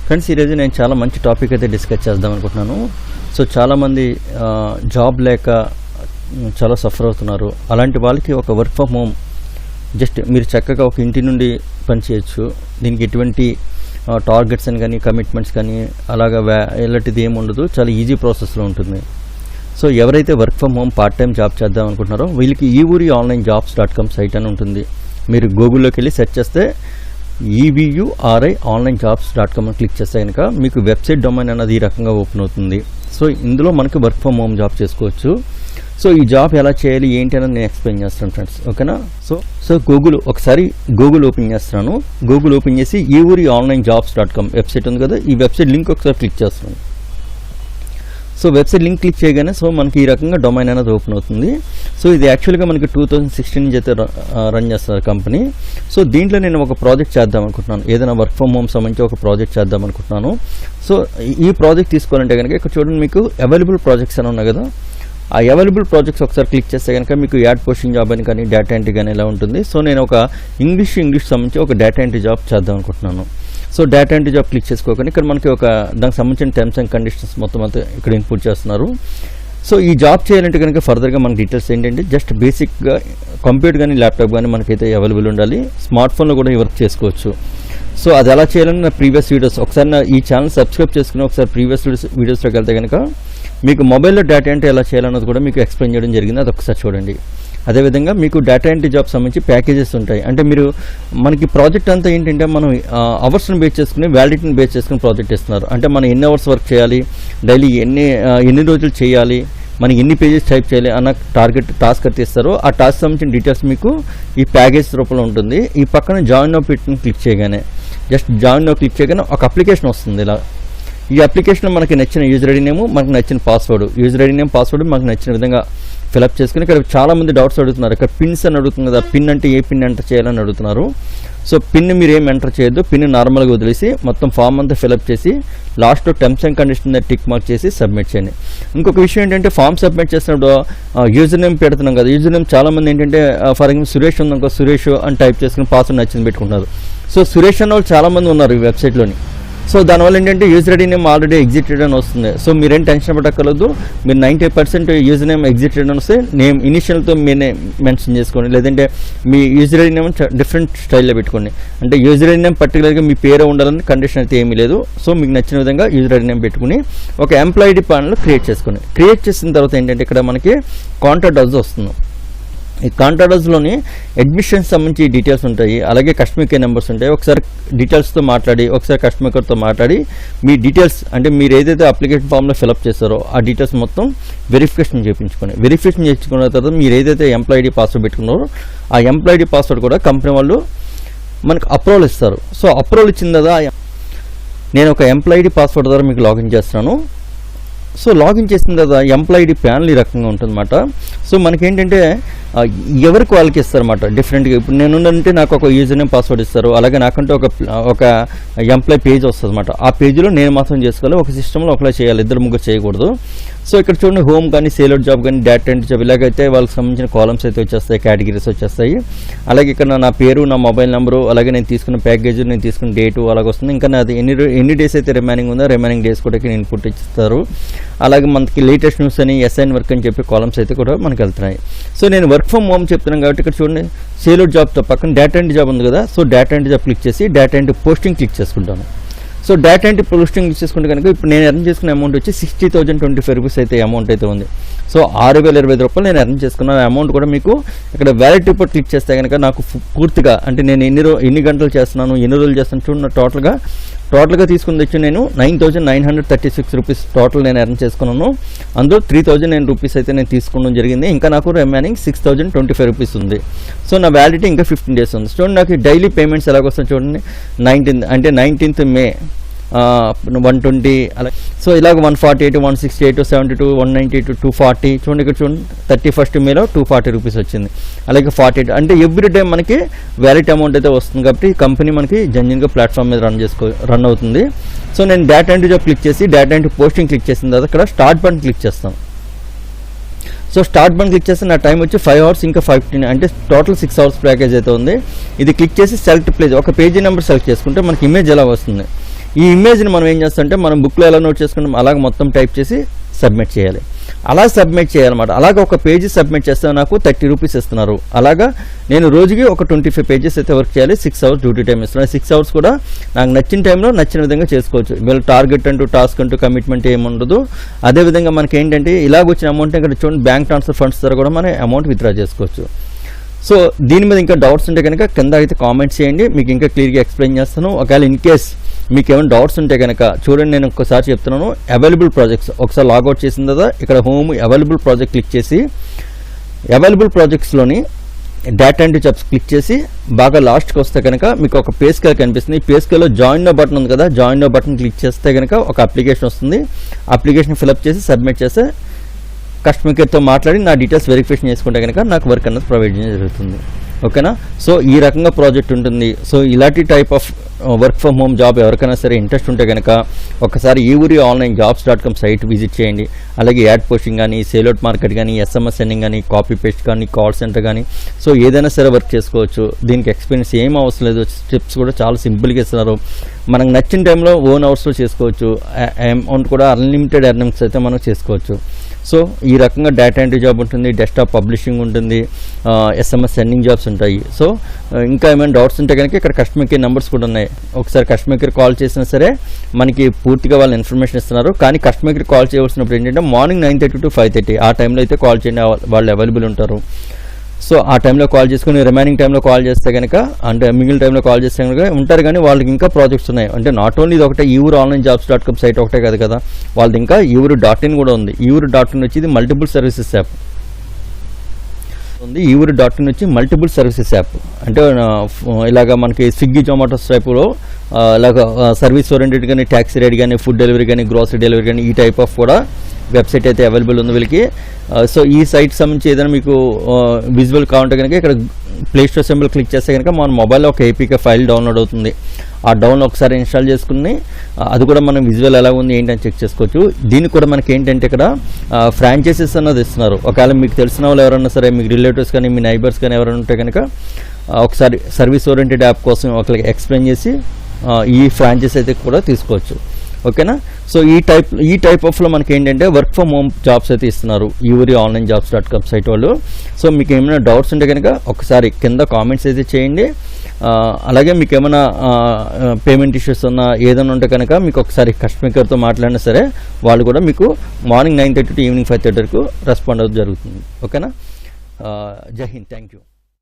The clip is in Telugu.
ఫ్రెండ్స్, ఈరోజు నేను చాలా మంచి టాపిక్ అయితే డిస్కస్ చేద్దాం అనుకుంటున్నాను. సో చాలామంది జాబ్ లేక చాలా సఫర్ అవుతున్నారు. అలాంటి వాళ్ళకి ఒక వర్క్ ఫ్రమ్ హోమ్, జస్ట్ మీరు చక్కగా ఒక ఇంటి నుండి పనిచేయచ్చు. దీనికి ఎటువంటి టార్గెట్స్ అని కానీ కమిట్మెంట్స్ కానీ అలాగా ఇలాంటిది ఏమి ఉండదు. చాలా ఈజీ ప్రాసెస్లో ఉంటుంది. సో ఎవరైతే work from home part time job చేద్దాం అనుకుంటున్నారో వీళ్ళకి ఈ ఊరి ఆన్లైన్ జాబ్స్.com సైట్ అని ఉంటుంది. మీరు గూగుల్లోకి వెళ్ళి సెర్చ్ చేస్తే EVURI ఆన్లైన్ జాబ్స్.com అని క్లిక్ చేస్తే కనుక మీకు వెబ్సైట్ డొమైన్ అనేది ఈ రకంగా ఓపెన్ అవుతుంది. సో ఇందులో మనకి వర్క్ ఫ్రమ్ హోమ్ జాబ్ చేసుకోవచ్చు. సో ఈ జాబ్ ఎలా చేయాలి ఏంటి అనేది నేను ఎక్స్ప్లెయిన్ చేస్తాను ఫ్రెండ్స్, ఓకేనా. సో ఒకసారి గూగుల్ ఓపెన్ చేస్తున్నాను. గూగుల్ ఓపెన్ చేసి ఈ ఊరి ఆన్లైన్ జాబ్స్.com వెబ్సైట్ ఉంది కదా, ఈ వెబ్సైట్ లింక్ ఒకసారి క్లిక్ చేస్తున్నాను. సో వెబ్సైట్ లింక్ క్లిక్ చేయగానే సో మనకి ఈ రకంగా డొమైన్ అనేది ఓపెన్ అవుతుంది. సో ఇది యాక్చువల్గా మనకి 2016 నుంచి అయితే రన్ చేస్తారు కంపెనీ. సో దీంట్లో నేను ఒక ప్రాజెక్ట్ చేద్దాం అనుకుంటున్నాను, ఏదైనా వర్క్ ఫ్రమ్ హోమ్ సంబంధించి ఒక ప్రాజెక్ట్ చేద్దాం అనుకుంటున్నాను. సో ఈ ప్రాజెక్ట్ తీసుకోవాలంటే కనుక ఇక్కడ చూడండి, మీకు అవైలబుల్ ప్రాజెక్ట్స్ అని ఉన్నాయి కదా, ఆ అవైలబుల్ ప్రాజెక్ట్స్ ఒకసారి క్లిక్ చేస్తే కనుక మీకు యాడ్ పోస్టింగ్ జాబ్ అని కానీ డేటా ఎంట్రీ కానీ ఇలా ఉంటుంది. సో నేను ఒక ఇంగ్లీష్ సంబంధించి ఒక డేటా ఎంట్రీ జాబ్ చేద్దాం అనుకుంటున్నాను. So data entry job click చేసుకోగానే ఇక్కడ మనకి దానికి సంబంధించిన టర్మ్స్ అండ్ కండిషన్స్ మొత్తం అంతా ఇక్కడ ఇన్పుట్ చేస్తున్నారు. సో ఈ జాబ్ చేయాలంటే కనుక ఫర్దర్గా మన డీటెయిల్స్ ఏంటంటే జస్ట్ బేసిక్గా కంప్యూటర్ కానీ ల్యాప్టాప్ కానీ మనకైతే అవైలబుల్ ఉండాలి. స్మార్ట్ ఫోన్లో కూడా వర్క్ చేసుకోవచ్చు. సో అది ఎలా చేయాలని నా ప్రీవియస్ వీడియోస్ ఒకసారి ఈ ఛానల్ సబ్స్క్రైబ్ చేసుకుని ఒకసారి ప్రీవియస్ వీడియోస్లోకి వెళ్తే కనుక మీకు మొబైల్లో డేటా ఎంట్రీ ఎలా చేయాలన్నది కూడా మీకు ఎక్స్ప్లెయిన్ చేయడం జరిగింది, అది ఒకసారి చూడండి. అదేవిధంగా మీకు డేటా ఎంట్రీ జాబ్ సంబంధించి ప్యాకేజెస్ ఉంటాయి. అంటే మనకి ప్రాజెక్ట్ అంతా ఏంటంటే మనం అవర్స్ని బేస్ చేసుకుని వ్యాలిడిటీని బేస్ చేసుకుని ప్రాజెక్ట్ ఇస్తున్నారు. అంటే మనం ఎన్ని అవర్స్ వర్క్ చేయాలి, డైలీ ఎన్ని రోజులు చేయాలి, మనం ఎన్ని పేజెస్ టైప్ చేయాలి అన్న టాస్క్ అయితే ఇస్తారు. ఆ టాస్క్ సంబంధించిన డీటెయిల్స్ మీకు ఈ ప్యాకేజ్ రూపంలో ఉంటుంది. ఈ పక్కన జాయిన్ నౌ బటన్ క్లిక్ చేయగానే జస్ట్ జాయిన్ నౌ క్లిక్ చేయగానే ఒక అప్లికేషన్ వస్తుంది. ఇలా ఈ అప్లికేషన్లో మనకి నచ్చిన యూజర్ ఐడి నేమ్, మనకు నచ్చిన password, user ID name password మనకు నచ్చిన విధంగా ఫిలప్ చేసుకుని ఇక్కడ చాలామంది డౌట్స్ అడుగుతున్నారు. ఇక్కడ పిన్స్ అని అడుగుతుంది కదా, పిన్ అంటే ఏ పిన్ ఎంటర్ చేయాలని అడుగుతున్నారు. సో పిన్ మీరు ఏం ఎంటర్ చేయొద్దు, పిన్ నార్మల్గా వదిలేసి మొత్తం ఫామ్ అంతా ఫిలప్ చేసి లాస్ట్లో terms and condition tick mark చేసి సబ్మిట్ చేయండి. ఇంకొక విషయం ఏంటంటే ఫామ్ సబ్మిట్ చేసినప్పుడు యూజర్ నేమ్ పెడుతున్నాం కదా, యూజర్ నేమ్ చాలామంది ఏంటంటే ఫర్ ఎగ్జాంపుల్ సురేష్ ఉందనుకో, సురేష్ అని టైప్ చేసుకుని పాస్వర్డ్ నచ్చింది పెట్టుకుంటున్నారు. సో సురేష్ అన్న వాళ్ళు చాలామంది ఉన్నారు ఈ వెబ్సైట్లోని. సో దానివల్ల ఏంటంటే user ID name already exited అని వస్తుంది. సో మీరేం టెన్షన్ పట్టక్కర్లేదు. మీరు 90% యూజర్ నేమ్ ఎగ్జిటెడ్ అని వస్తే నేమ్ ఇనిషియల్తో మీరే మెన్షన్ చేసుకోండి, లేదంటే మీ యూజర్ ఐడి నేమ్ డిఫరెంట్ స్టైల్లో పెట్టుకోండి. అంటే యూజర్ ఐడి నేమ్ పర్టికులర్గా మీ పేరే ఉండాలని కండిషన్ అయితే ఏమీ లేదు. సో మీకు నచ్చిన విధంగా యూజర్ ఐడి నేమ్ పెట్టుకుని ఒక ఎంప్లాయీ ఐడి ప్యానల్ క్రియేట్ చేసుకోండి. క్రియేట్ చేసిన తర్వాత ఏంటంటే ఇక్కడ మనకి కాంటాక్ట్ అస్ వస్తుంది. ఈ కాంటాక్ట్ అస్లోని అడ్మిషన్స్ సంబంధించి డీటెయిల్స్ ఉంటాయి, అలాగే కస్టమర్ కేర్ నెంబర్స్ ఉంటాయి. ఒకసారి డీటెయిల్స్తో మాట్లాడి ఒకసారి కస్టమర్ కేర్తో మాట్లాడి మీ డీటెయిల్స్ అంటే మీరు ఏదైతే అప్లికేషన్ ఫామ్లో ఫిలప్ చేస్తారో ఆ డీటెయిల్స్ మొత్తం వెరిఫికేషన్ చేయించుకోండి. వెరిఫికేషన్ చేసుకున్న తర్వాత మీరు ఏదైతే ఎంప్లాయీ ఐడి పాస్వర్డ్ పెట్టుకున్నారో ఆ ఎంప్లాయీ ఐడి పాస్వర్డ్ కూడా కంపెనీ వాళ్ళు మనకు అప్రూవల్ ఇస్తారు. సో అప్రూవల్ ఇచ్చిన కదా నేను ఒక ఎంప్లాయీ ఐడి పాస్వర్డ్ ద్వారా మీకు లాగిన్ చేస్తాను. సో లాగిన్ చేసిన తర్వాత ఎంప్లాయీ ఐడి ప్యానల్ ఈ రకంగా ఉంటుందన్నమాట. సో మనకేంటంటే ఎవరికి వాళ్ళకి ఇస్తారన్నమాట డిఫరెంట్గా. ఇప్పుడు నేనుంటే నాకు ఒక యూజర్ నేమ్ పాస్వర్డ్ ఇస్తారు, అలాగే నాకంటే ఒక ఎంప్లాయీ పేజ్ వస్తుంది అనమాట. ఆ పేజీలో నేను మాత్రం చేసుకోవాలి, ఒక సిస్టంలో ఒకలా చేయాలి, ఇద్దరు ముగ్గురు చేయకూడదు. సో ఇక్కడ చూడండి హోమ్ కానీ సేల్అవుట్ జాబ్ కానీ డేటా ఎంట్రీ జాబ్ ఇలాగైతే వాళ్ళకి సంబంధించిన కాలమ్స్ అయితే వచ్చేస్తాయి, కేటగిరీస్ వచ్చేస్తాయి. అలాగే ఇక్కడ నా పేరు, నా మొబైల్ నెంబరు, అలాగే నేను తీసుకున్న ప్యాకేజ్, నేను తీసుకున్న డేటు అలాగ వస్తుంది. ఇంకా నాది ఎన్ని డేస్ అయితే రిమైనింగ్ ఉందో రిమైనింగ్ డేస్ కూడా ఇక్కడ ఇన్పుట్ ఇస్తారు. అలాగే మనకి లేటెస్ట్ న్యూస్ అని ఎస్ఐన్ వర్క్ అని చెప్పి కాలమ్స్ అయితే కూడా మనకి వెళ్తున్నాయి. సో నేను వర్క్ ఫ్రమ్ హోమ్ చెప్తున్నాను కాబట్టి ఇక్కడ చూడండి సేల్అవుట్ జాబ్తో పక్కన డేటా ఎంట్రీ జాబ్ ఉంది కదా. So data entry job click చేసి డేటా ఎంట్రీ పోస్టింగ్ క్లిక్ చేసుకుంటాను. So data entry posting click చేసుకుంటే కనుక ఇప్పుడు నేను ఎర్న్ చేసుకున్న అమౌంట్ వచ్చి 60,025 రూపీస్ అయితే అమౌంట్ అయితే ఉంది. సో 6,025 రూపాయలు నేను ఎర్న్ చేసుకున్న అమౌంట్ కూడా మీకు ఇక్కడ వ్యాలిడ్ రిపోర్ట్ క్లిక్ చేస్తే కనుక నాకు పూర్తిగా అంటే నేను ఎన్ని గంటలు చేస్తున్నాను, ఎన్ని రోజులు చేస్తున్నాను చూడండి. టోటల్గా తీసుకుని వచ్చి నేను 9,936 రూపీస్ టోటల్ నేను ఎర్న్ చేసుకున్నాను. అందులో 3,009 రూపీస్ అయితే నేను తీసుకోవడం జరిగింది. ఇంకా నాకు రిమైనింగ్ 6,025 రూపీస్ ఉంది. సో నా వ్యాలిడిటీ ఇంకా 15 డేస్ ఉంది. చూడండి నాకు డైలీ పేమెంట్స్ ఎలాగొస్తాయి చూడండి. 19th మే 120 అలా. సో ఇలాగ 148, 168, 72, 192, 240 చూడండి. ఇక్కడ చూడండి 31st మేలో 240 రూపీస్ వచ్చింది. అలాగే 48 అంటే ఎవ్రీ డే మనకి వ్యాలిడ్ అమౌంట్ అయితే వస్తుంది. కాబట్టి కంపెనీ మనకి జెన్యూన్గా ప్లాట్ఫామ్ మీద రన్ అవుతుంది. సో నేను డేటా ఎంట్రీ జాబ్ క్లిక్ చేసి డేటా ఎంట్రీ పోస్టింగ్ క్లిక్ చేసిన తర్వాత ఇక్కడ స్టార్ట్ బటన్ క్లిక్ చేస్తాను. సో స్టార్ట్ బటన్ క్లిక్ చేస్తే నా టైం వచ్చి 5 hours ఇంకా 15 అంటే టోటల్ 6 hours ప్యాకేజ్ అయితే ఉంది. ఇది క్లిక్ చేసి సెలెక్ట్ ప్లేస్ ఒక పేజీ నెంబర్ సెలెక్ట్ చేసుకుంటే మనకి ఇమేజ్ ఎలా వస్తుంది. ఈ ఇమేజ్ని మనం ఏం చేస్తామంటే మనం బుక్లో ఎలా నోట్ చేసుకుంటాం అలాగే మొత్తం టైప్ చేసి సబ్మిట్ చేయాలి. అలా సబ్మిట్ చేయాలన్నమాట. అలాగే ఒక పేజీ సబ్మిట్ చేస్తే నాకు 30 రూపీస్ ఇస్తున్నారు. అలాగా నేను రోజుకి ఒక 25 పేజెస్ అయితే వర్క్ చేయాలి. 6 అవర్స్ డ్యూటీ టైం ఇస్తున్నారు. 6 అవర్స్ కూడా నాకు నచ్చిన టైంలో నచ్చిన విధంగా చేసుకోవచ్చు. వీళ్ళు టార్గెట్ అంటూ టాస్క్ అంటూ కమిట్మెంట్ ఏముండదు. అదేవిధంగా మనకి ఏంటంటే ఇలాగ వచ్చిన అమౌంట్ ఇక్కడ చూడండి బ్యాంక్ ట్రాన్స్ఫర్ ఫండ్స్ ద్వారా కూడా మనం అమౌంట్ విత్డ్రా చేసుకోవచ్చు. సో దీని మీద ఇంకా డౌట్స్ ఉంటే కనుక కింద అయితే కామెంట్స్ చేయండి, మీకు ఇంకా క్లియర్గా ఎక్స్ప్లెయిన్ చేస్తాను. ఒకవేళ ఇన్ కేస్ మీకు ఏమైనా డౌట్స్ ఉంటే కనుక చూడండి, నేను ఒకసారి చెప్తున్నాను. అవైలబుల్ ప్రాజెక్ట్స్ ఒకసారి లాగౌట్ చేసిన తర్వాత ఇక్కడ హోమ్ అవైలబుల్ ప్రాజెక్ట్ క్లిక్ చేసి అవైలబుల్ ప్రాజెక్ట్స్లోని డేటా ఎంట్రీ జాబ్స్ క్లిక్ చేసి బాగా లాస్ట్కి వస్తే కనుక మీకు ఒక పే స్కేల్ కనిపిస్తుంది. ఈ పే స్కేల్లో జాయిన్ నో బటన్ ఉంది కదా, జాయిన్ నో బటన్ క్లిక్ చేస్తే కనుక ఒక అప్లికేషన్ వస్తుంది. అప్లికేషన్ ఫిల్అప్ చేసి సబ్మిట్ చేస్తే కస్టమర్ కేర్తో మాట్లాడి నా డీటెయిల్స్ వెరిఫికేషన్ చేసుకుంటే కనుక నాకు వర్క్ అన్నది ప్రొవైడ్ చేయడం జరుగుతుంది. ఓకేనా? సో ఈ రకంగా ప్రాజెక్ట్ ఉంటుంది. సో ఇలాంటి type of work from home job ఎవరికైనా సరే ఇంట్రెస్ట్ ఉంటే కనుక ఒకసారి ఈ ఊరి ఆన్లైన్ జాబ్స్.com సైట్ విజిట్ చేయండి. అలాగే యాడ్ పోస్టింగ్ కానీ, సేల్అవుట్ మార్కెట్ కానీ, SMS సెండింగ్ కానీ, కాపీ పేస్ట్ కానీ, కాల్ సెంటర్ కానీ, సో ఏదైనా సరే వర్క్ చేసుకోవచ్చు. దీనికి ఎక్స్పీరియన్స్ ఏం అవసరం లేదు. స్టెప్స్ కూడా చాలా సింపుల్గా ఇస్తున్నారు. మనకు నచ్చిన టైంలో ఓన్ అవర్స్లో చేసుకోవచ్చు. అమౌంట్ కూడా అన్లిమిటెడ్ ఎర్నింగ్స్ అయితే మనం చేసుకోవచ్చు. సో ఈ రకంగా డేటా ఎంట్రీ జాబ్ ఉంటుంది, డెస్క్టాప్ పబ్లిషింగ్ ఉంటుంది, SMS సెండింగ్ జాబ్స్ ఉంటాయి. సో ఇంకా ఏమైనా డౌట్స్ ఉంటే కనుక ఇక్కడ కస్టమర్ కేర్ నెంబర్స్ కూడా ఉన్నాయి. ఒకసారి కస్టమర్ కేర్ కాల్ చేసినా సరే మనకి పూర్తిగా వాళ్ళు ఇన్ఫర్మేషన్ ఇస్తున్నారు. కానీ కస్టమర్ కేర్ కాల్ చేయవలసినప్పుడు ఏంటంటే మార్నింగ్ 9:30 to 5:30 ఆ టైంలో అయితే కాల్ చేయండి, వాళ్ళు అవైలబుల్ ఉంటారు. సో ఆ టైంలో కాల్ చేసుకుని రిమైనింగ్ టైంలో కాల్ చేస్తే కనుక అంటే మిగిలిన టైంలో కాల్ చేస్తే కనుక ఉంటారు. కానీ వాళ్ళకి ఇంకా ప్రాజెక్ట్స్ ఉన్నాయి. అంటే నాట్ ఓన్లీ ఇది ఒకటే ఈ ఊరు ఆన్లైన్ జాబ్స్.com సైట్ ఒకటే కాదు కదా, వాళ్ళది ఇంకా ఈ ఊరు .in కూడా ఉంది. ఈ ఊరు .in వచ్చి ఇది మల్టిపుల్ సర్వీసెస్ యాప్ ఉంది. ఈ ఊరు .in వచ్చి మల్టిపుల్ సర్వీసెస్ యాప్ అంటే ఇలాగ మనకి స్విగ్గీ జొమాటోస్ టైపులో ఇలాగ సర్వీస్ ఓరియంటెడ్ కానీ, ట్యాక్సీ రైడ్ కానీ, ఫుడ్ డెలివరీ కానీ, గ్రోసరీ డెలివరీ కానీ ఈ టైప్ ఆఫ్ కూడా వెబ్సైట్ అయితే అవైలబుల్ ఉంది వీళ్ళకి. సో ఈ సైట్ సంబంధించి ఏదైనా మీకు విజువల్ కావాలంటే కనుక ఇక్కడ ప్లే స్టోర్ సింబల్ క్లిక్ చేస్తే కనుక మన మొబైల్లో ఒక APK ఫైల్ డౌన్లోడ్ అవుతుంది. ఆ డౌన్లోడ్ ఒకసారి ఇన్స్టాల్ చేసుకుని అది కూడా మనం విజువల్ ఎలా ఉంది ఏంటని చెక్ చేసుకోవచ్చు. దీనికి కూడా మనకి ఏంటంటే ఇక్కడ ఫ్రాంచైజెస్ అన్నది ఇస్తున్నారు. ఒకవేళ మీకు తెలిసిన వాళ్ళు ఎవరైనా సరే, మీకు రిలేటివ్స్ కానీ, మీ నైబర్స్ కానీ ఎవరైనా ఉంటే కనుక ఒకసారి సర్వీస్ ఓరియంటెడ్ యాప్ కోసం ఒకరికి ఎక్స్ప్లెయిన్ చేసి ఈ ఫ్రాంచైజ్ అయితే కూడా తీసుకోవచ్చు. ఓకేనా? సో ఈ టైప్ ఆఫ్లో మనకి ఏంటంటే వర్క్ ఫ్రమ్ హోమ్ జాబ్స్ అయితే ఇస్తున్నారు ఈ ఊరి ఆన్లైన్ జాబ్స్.com సైట్ వాళ్ళు. సో మీకు ఏమైనా డౌట్స్ ఉంటే కనుక ఒకసారి కింద కామెంట్స్ అయితే చేయండి. అలాగే మీకు ఏమైనా పేమెంట్ ఇష్యూస్ ఉన్నా ఏదైనా ఉంటే కనుక మీకు ఒకసారి కస్టమర్ కేర్తో మాట్లాడినా సరే వాళ్ళు కూడా మీకు మార్నింగ్ 9:30 to ఈవినింగ్ 5:30 వరకు రెస్పాండ్ అవుతూ జరుగుతుంది. ఓకేనా? జై హింద్, థ్యాంక్ యూ.